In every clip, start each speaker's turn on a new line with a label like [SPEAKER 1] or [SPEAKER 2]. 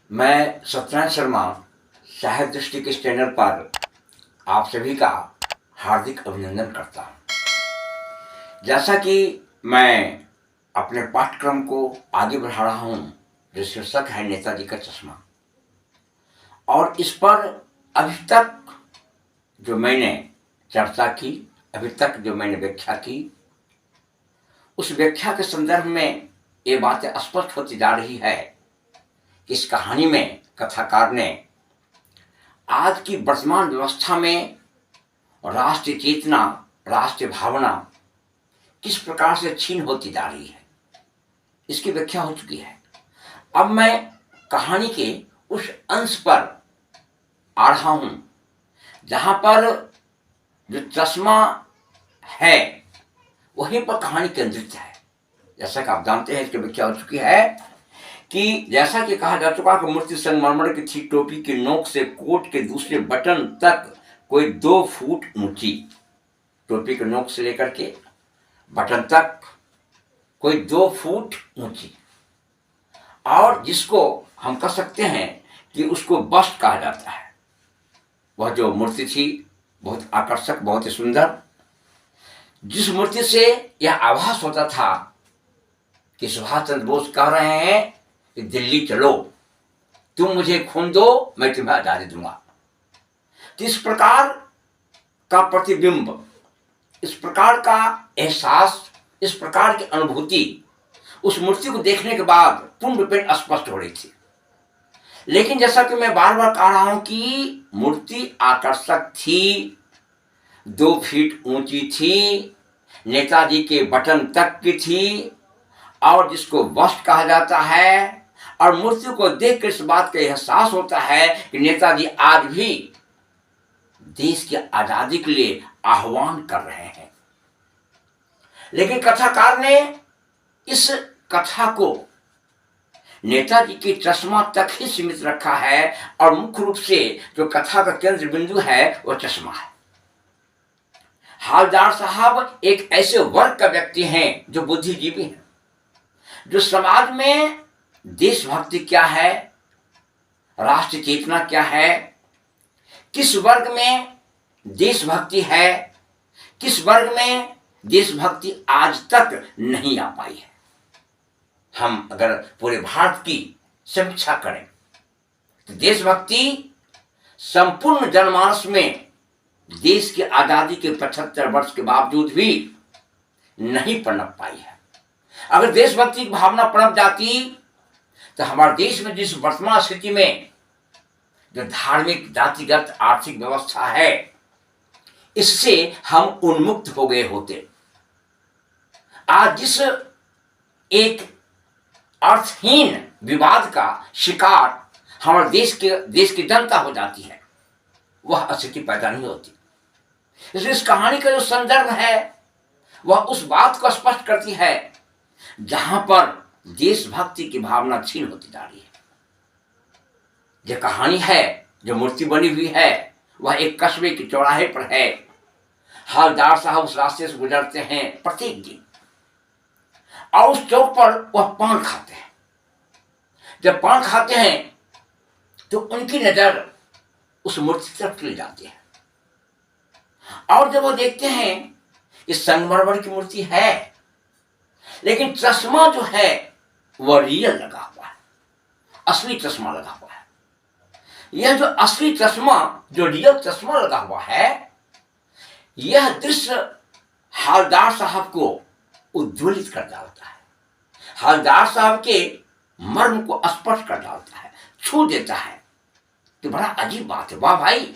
[SPEAKER 1] मैं सत्यनारायण शर्मा साहित्य दृष्टि के इस चैनल पर आप सभी का हार्दिक अभिनंदन करता हूँ। जैसा कि मैं अपने पाठ्यक्रम को आगे बढ़ा रहा हूँ, जो शीर्षक है नेताजी का चश्मा, और इस पर अभी तक जो मैंने चर्चा की, अभी तक जो मैंने व्याख्या की, उस व्याख्या के संदर्भ में ये बातें स्पष्ट होती जा रही है कि इस कहानी में कथाकार ने आज की वर्तमान व्यवस्था में राष्ट्रीय चेतना, राष्ट्रीय भावना किस प्रकार से छीन होती जा रही है, इसकी व्याख्या हो चुकी है। अब मैं कहानी के उस अंश पर आ रहा हूं जहां पर जो चश्मा है वहीं पर कहानी केंद्रित है। जैसा कि आप जानते हैं, इसकी व्याख्या हो चुकी है कि जैसा कि कहा जा चुका कि मूर्ति संगमरमर की थी, टोपी की नोक से कोट के दूसरे बटन तक कोई 2 फुट ऊंची। टोपी के नोक से लेकर के बटन तक कोई 2 फुट ऊंची, और जिसको हम कह सकते हैं कि उसको बस्ट कहा जाता है। वह जो मूर्ति थी बहुत आकर्षक, बहुत ही सुंदर, जिस मूर्ति से यह आभास होता था कि सुभाष चंद्र बोस कह रहे हैं कि दिल्ली चलो, तुम मुझे खून दो, मैं तुम्हें आजादी दूंगा। तो इस प्रकार का प्रतिबिंब, इस प्रकार का एहसास, इस प्रकार की अनुभूति उस मूर्ति को देखने के बाद पूर्ण रूपेण स्पष्ट हो रही थी। लेकिन जैसा कि मैं बार बार कह रहा हूं कि मूर्ति आकर्षक थी, 2 फीट ऊंची थी, नेताजी के बटन तक की थी, और जिसको वस्त कहा जाता है, और मूर्ति को देखकर इस बात का एहसास होता है कि नेताजी आज भी देश की आजादी के लिए आह्वान कर रहे हैं। लेकिन कथाकार ने इस कथा को नेताजी के चश्मा तक ही सीमित रखा है, और मुख्य रूप से जो कथा का केंद्र बिंदु है वह चश्मा है। हवलदार साहब एक ऐसे वर्ग का व्यक्ति हैं जो बुद्धिजीवी हैं, जो समाज में देशभक्ति क्या है, राष्ट्र चेतना क्या है, किस वर्ग में देशभक्ति है, किस वर्ग में देशभक्ति आज तक नहीं आ पाई है। हम अगर पूरे भारत की समीक्षा करें तो देशभक्ति संपूर्ण जनमानस में देश की आजादी के 75 वर्ष के बावजूद भी नहीं पनप पाई है। अगर देशभक्ति की भावना पनप जाती तो हमारे देश में जिस वर्तमान स्थिति में जो धार्मिक, जातिगत, आर्थिक व्यवस्था है, इससे हम उन्मुक्त हो गए होते। आज जिस एक अर्थहीन विवाद का शिकार हमारे देश की जनता हो जाती है, वह स्थिति पैदा नहीं होती। इसलिए इस कहानी का जो संदर्भ है वह उस बात को स्पष्ट करती है जहां पर देशभक्ति की भावना छीन होती जा रही है। यह कहानी है, जो मूर्ति बनी हुई है, वह एक कस्बे के चौराहे पर है। हवलदार साहब उस रास्ते से गुजरते हैं प्रत्येक दिन, और उस चौक पर वह पान खाते हैं। जब पान खाते हैं तो उनकी नजर उस मूर्ति की तरफ चली जाती है, और जब वो देखते हैं इस संगमरमर की मूर्ति है, लेकिन चश्मा जो है वह रियल लगा हुआ है, असली चश्मा लगा हुआ है। यह जो असली चश्मा, जो रियल चश्मा लगा हुआ है, यह दृश्य हवलदार साहब को उद्वेलित कर डालता है, हवलदार साहब के मर्म को स्पर्श कर डालता है, छू देता है। तो बड़ा अजीब बात है, वाह भाई,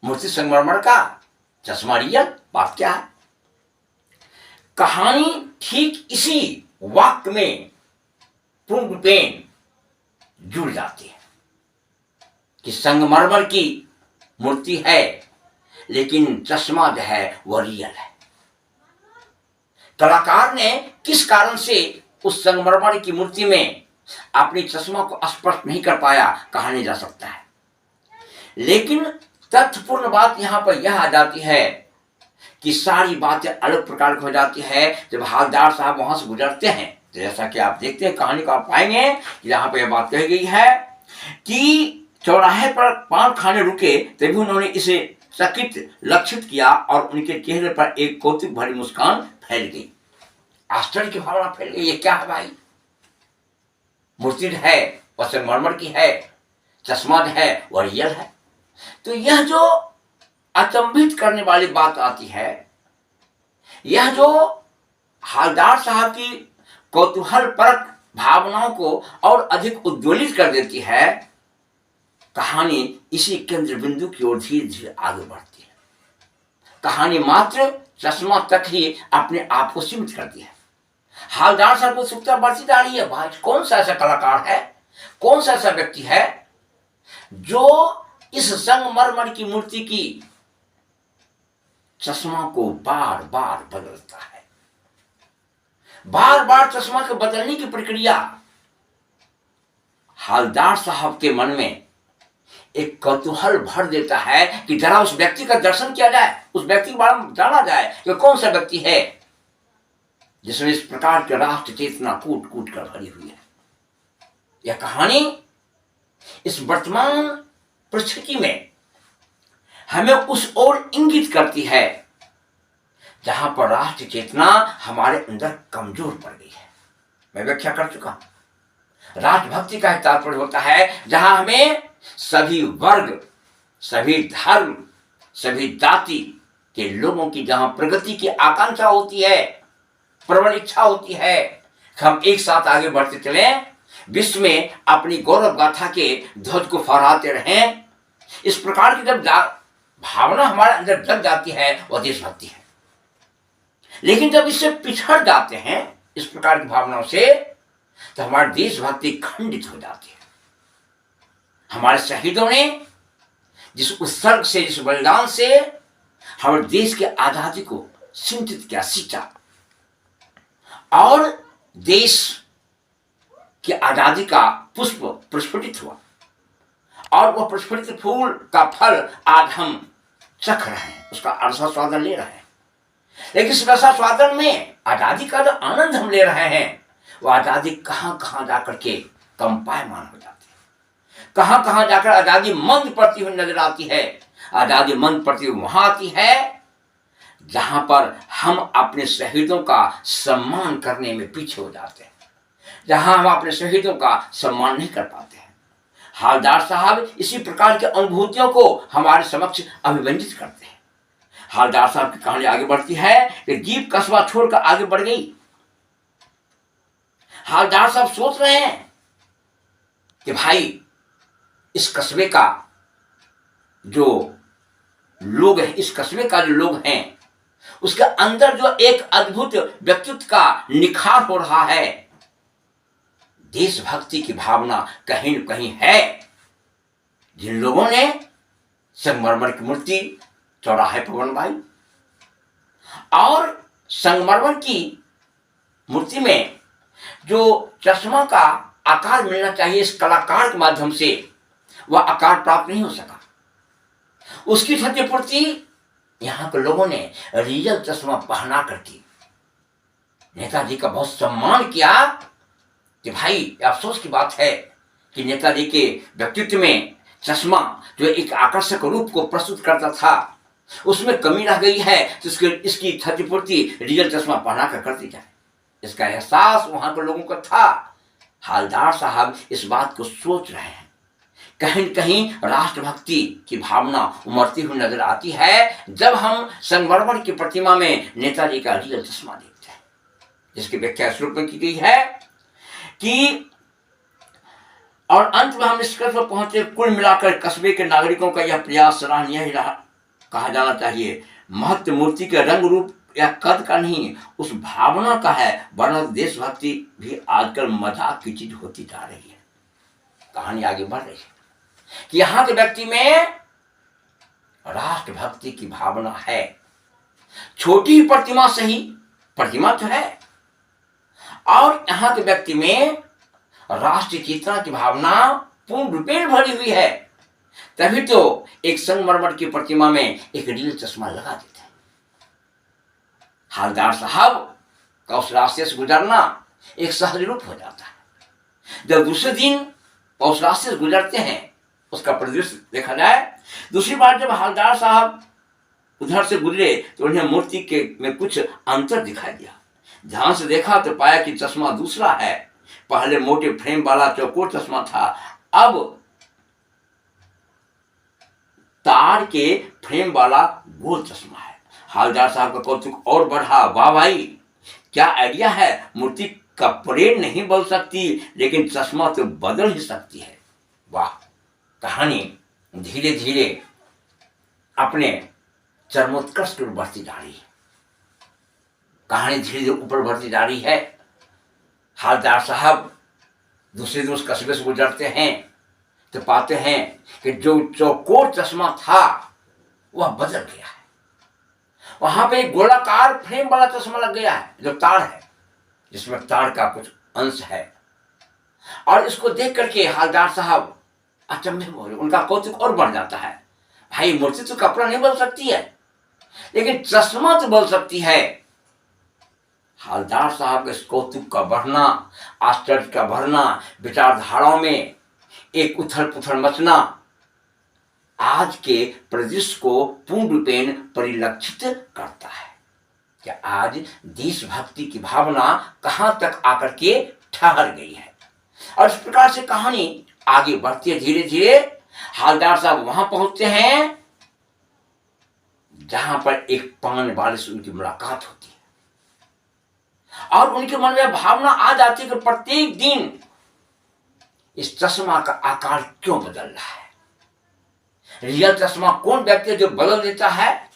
[SPEAKER 1] मूर्ति संगमरमर का चश्मा रियल, बात क्या है। कहानी ठीक इसी वाक्य में पूर्ण रूपेण जुड़ जाती है कि संगमरमर की मूर्ति है, लेकिन चश्मा जो है वह रियल है। कलाकार ने किस कारण से उस संगमरमर की मूर्ति में अपने चश्मा को स्पष्ट नहीं कर पाया, कहा नहीं जा सकता है। लेकिन तथ्यपूर्ण बात यहां पर यह आ जाती है कि सारी बातें अलग प्रकार की हो जाती है जब हवलदार साहब वहां से गुजरते हैं। जैसा कि आप देखते हैं, कहानी को आप पाएंगे, यहाँ पर यह बात कही गई है कि चौराहे पर पान खाने रुके, तभी उन्होंने इसे चकित लक्षित किया और उनके चेहरे पर एक कौतुक भरी मुस्कान फैल गई, आश्चर्य की भावना फैल गई। ये क्या है भाई? मूर्ति है वह संगमरमर की है, चश्मा है वह रियल है। तो यह जो अचंभित करने वाली बात आती है, यह जो हालदार साहब की कौतूहल परक भावनाओं को और अधिक उद्वेलित कर देती है, कहानी इसी केंद्र बिंदु की ओर धीरे धीरे आगे बढ़ती है। कहानी मात्र चश्मा तक ही अपने आप को सीमित करती है। हालदार साहब को उत्सुकता बढ़ती जा रही है, भाई कौन सा ऐसा कलाकार है, कौन सा ऐसा व्यक्ति है जो इस संगमरमर की मूर्ति की चश्मा को बार बार बदलता है। बार बार चश्मा के बदलने की प्रक्रिया हालदार साहब के मन में एक कौतूहल भर देता है कि जरा उस व्यक्ति का दर्शन किया जाए, उस व्यक्ति के बारे में जाना जाए कि कौन सा व्यक्ति है जिसमें इस प्रकार के राष्ट्र चेतना कूट कूट कर भरी हुई है। यह कहानी इस वर्तमान परिस्थिति में हमें उस ओर इंगित करती है जहां पर राष्ट्र चेतना हमारे अंदर कमजोर पड़ गई है। मैं व्याख्या कर चुका हूं। राष्ट्रभक्ति का तात्पर्य होता है जहां हमें सभी वर्ग, सभी धर्म, सभी जाति के लोगों की जहां प्रगति की आकांक्षा होती है, प्रबल इच्छा होती है कि हम एक साथ आगे बढ़ते चलें, विश्व में अपनी गौरव गाथा के ध्वज को फहराते रहें। इस प्रकार की जब भावना हमारे अंदर जग जाती है वह देशभक्ति है। लेकिन जब इससे पिछड़ जाते हैं इस प्रकार की भावनाओं से, तो हमारी देशभक्ति खंडित हो जाती है। हमारे शहीदों ने जिस उत्सर्ग से, जिस बलिदान से हमारे देश की आजादी को सिंचित किया, सींचा, और देश की आजादी का पुष्प प्रस्फुटित हुआ, और वह प्रस्फुटित फूल का फल आज हम चख रहे हैं, उसका रसास्वादन ले रहे हैं। लेकिन इस रसास्वादन में आजादी का जो आनंद हम ले रहे हैं, वह आजादी कहां कहां जाकर के कंपायमान हो जाती है, कहां कहां जाकर आजादी मंद पड़ती हुई नजर आती है। आजादी मंद पड़ती हुई वहां आती है जहां पर हम अपने शहीदों का सम्मान करने में पीछे हो जाते हैं, जहां हम अपने शहीदों का सम्मान नहीं कर पाते हैं। हालदार साहब इसी प्रकार की अनुभूतियों को हमारे समक्ष अभिव्यंजित करते हैं। हालदार साहब की कहानी आगे बढ़ती है कि जीप कस्बा छोड़कर आगे बढ़ गई। हालदार साहब सोच रहे हैं कि भाई इस कस्बे का जो लोग हैं, इस कस्बे का जो लोग हैं, उसके अंदर जो एक अद्भुत व्यक्तित्व का निखार हो रहा है, देशभक्ति की भावना कहीं न कहीं है। जिन लोगों ने संगमरमर की मूर्ति चौराहे पर बनवाई और संगमरमर की मूर्ति में जो चश्मा का आकार मिलना चाहिए इस कलाकार के माध्यम से, वह आकार प्राप्त नहीं हो सका। उसकी क्षतिपूर्ति यहां के लोगों ने रियल चश्मा पहना कर की। नेताजी का बहुत सम्मान किया कि भाई अफसोस की बात है कि नेताजी के व्यक्तित्व में चश्मा जो एक आकर्षक रूप को प्रस्तुत करता था, उसमें कमी रह गई है, तो इसकी क्षतिपूर्ति रियल चश्मा पहना कर दी जाए। इसका एहसास वहां के लोगों को था। हालदार साहब इस बात को सोच रहे हैं। कहीं न कहीं राष्ट्रभक्ति की भावना उमड़ती हुई नजर आती है जब हम संगमरमर की प्रतिमा में नेताजी का रियल चश्मा देखते हैं, जिसकी व्याख्या इस रूप में की गई है कि, और अंत में हम निष्कर्ष पर पहुंचे, कुल मिलाकर कस्बे के नागरिकों का यह प्रयास सराहनीय ही रहा कहा जाना चाहिए। महत्व मूर्ति के रंग रूप या कद का नहीं, उस भावना का है, वरना देशभक्ति भी आजकल मजाक की चीज होती जा रही है। कहानी आगे बढ़ रही है कि यहां के व्यक्ति में राष्ट्रभक्ति की भावना है। छोटी प्रतिमा सही, प्रतिमा तो है, और यहां के व्यक्ति में राष्ट्रीय चेतना की भावना पूर्ण रूपेण भरी हुई है। तभी तो एक संगमरमर की प्रतिमा में एक रियल चश्मा लगा देते हैं। हालदार साहब का उस रास्ते से गुजरना एक सहज रूप हो जाता है। जब दूसरे दिन और उस रास्ते से गुजरते हैं, उसका परिदृश्य देखा जाए। दूसरी बार जब हवलदार साहब उधर से गुजरे तो उन्हें मूर्ति के में कुछ अंतर दिखाई दिया। ध्यान से देखा तो पाया कि चश्मा दूसरा है। पहले मोटे फ्रेम वाला चौकोर चश्मा था, अब तार के फ्रेम वाला गोल चश्मा है। हवलदार साहब का कौतुक और बढ़ा। वाह भाई, क्या आइडिया है। मूर्ति कपड़े नहीं बदल सकती, लेकिन चश्मा तो बदल ही सकती है। वाह। कहानी धीरे धीरे अपने चरमोत्कर्ष की ओर बढ़ती जा रही है। कहानी धीरे धीरे ऊपर बढ़ती जा रही है। हवलदार साहब दूसरे दिन उस कस्बे से गुजरते हैं तो पाते हैं कि जो चौकोर चश्मा था वह बदल गया है। वहां पे एक गोलाकार फ्रेम वाला चश्मा लग गया है, जो तार है, जिसमें तार का कुछ अंश है। और इसको देख करके हवलदार साहब अचंभे में हो रहे, उनका कौतुक और बढ़ जाता है। भाई, मूर्ति तो कपड़ा नहीं बदल सकती है, लेकिन चश्मा तो बदल सकती है। हवलदार साहब के इस कौतुक का बढ़ना, आश्चर्य का बढ़ना, विचारधाराओं में एक उथल पुथल मचना आज के परिदृश्य को पूर्ण रूपेण परिलक्षित करता है कि आज देशभक्ति की भावना कहां तक आकर के ठहर गई है। और इस प्रकार से कहानी आगे बढ़ती है। धीरे धीरे हवलदार साहब वहां पहुंचते हैं जहां पर एक पान वाले से उनकी मुलाकात होती है और उनके मन में भावना आ जाती है कि प्रत्येक दिन इस चश्मा का आकार क्यों बदल रहा है। रियल चश्मा कौन व्यक्ति है जो बदल देता है,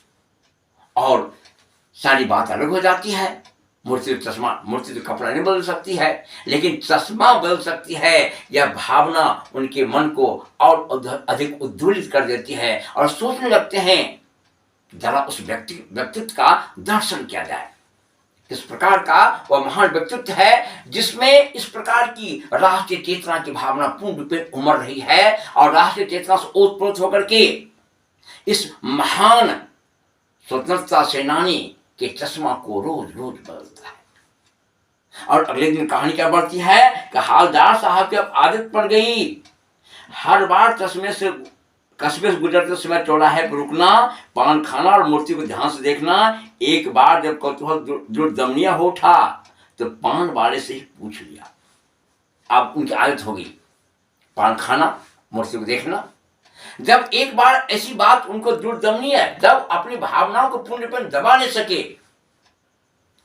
[SPEAKER 1] और सारी बात अलग हो जाती है। मूर्ति तो कपड़ा नहीं बदल सकती है, लेकिन चश्मा बदल सकती है। यह भावना उनके मन को और अधिक उद्वेलित कर देती है और सोचने लगते हैं जरा उस व्यक्तित्व का दर्शन किया जाए। इस प्रकार का वह महान व्यक्तित्व है जिसमें इस प्रकार की राष्ट्रीय चेतना की भावना पूर्ण रूप में उमड़ रही है और राष्ट्रीय चेतना से ओतप्रोत होकर के इस महान स्वतंत्रता सेनानी के चश्मा को रोज रोज बदलता है। और अगले दिन कहानी क्या बढ़ती है कि हवलदार साहब की अब आदत पड़ गई हर बार कस्बे से गुजरते समय चौराहे पर रुकना, पान खाना और मूर्ति को ध्यान से देखना। एक बार जब कौतूहल दुर्दमनीय हो उठा तो पान वाले से ही पूछ लिया। अब उनकी आदत हो गई पान खाना, मूर्ति को देखना। जब एक बार ऐसी बात उनको दुर्दमनीय है, जब अपनी भावनाओं को पूर्ण रूप में दबा नहीं सके,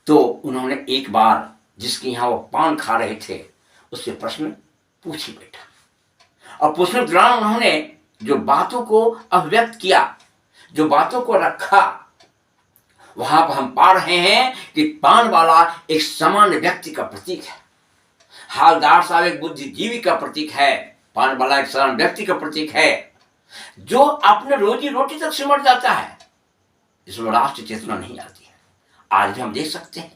[SPEAKER 1] तो उन्होंने एक बार जिसके यहाँ वो पान खा रहे थे उससे प्रश्न पूछ ही बैठा। और पूछने के दौरान उन्होंने जो बातों को अभिव्यक्त किया, जो बातों को रखा, वहां पर हम पा रहे हैं कि पान वाला एक सामान्य व्यक्ति का प्रतीक है, हवलदार साहब एक बुद्धिजीवी का प्रतीक है, पान वाला एक साधारण व्यक्ति का प्रतीक है जो अपने रोजी रोटी तक सिमट जाता है, जिसमें राष्ट्रीय चेतना नहीं आती है। आज भी हम देख सकते हैं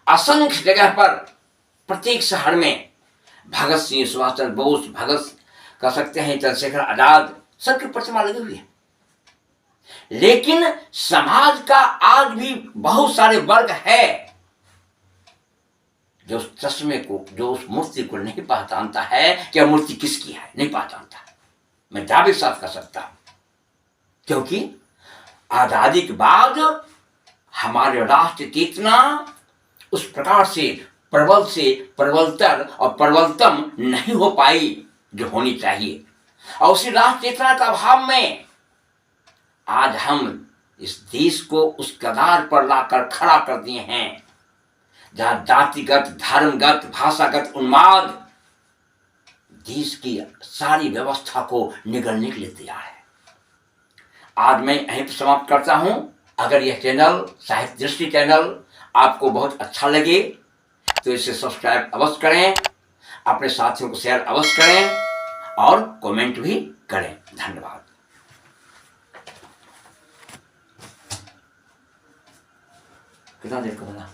[SPEAKER 1] असंख्य जगह पर, प्रत्येक शहर में भगत सिंह, सुभाष चंद्र बोस, भगत कह सकते हैं, चंद्रशेखर आजाद, सबकी प्रतिमा लगी हुई है। लेकिन समाज का आज भी बहुत सारे वर्ग है जो उस चश्मे को, जो उस मूर्ति को नहीं पहचानता है कि मूर्ति किसकी है, नहीं पहचानता। मैं दावे साथ कर सकता हूं, क्योंकि आजादी के बाद हमारे राष्ट्र चेतना उस प्रकार से प्रबल से प्रबलतर और प्रबलतम नहीं हो पाई जो होनी चाहिए। और उसी राष्ट्र चेतना का अभाव में आज हम इस देश को उस कगार पर लाकर खड़ा कर दिए हैं जहां जातिगत, धर्मगत, भाषागत उन्माद देश की सारी व्यवस्था को निगलने के लिए तैयार है। आज मैं यहीं पर समाप्त करता हूं। अगर यह चैनल, साहित्य दृष्टि चैनल, आपको बहुत अच्छा लगे तो इसे सब्सक्राइब अवश्य करें, अपने साथियों को शेयर अवश्य करें और कमेंट भी करें। धन्यवाद। कितना देर का बना?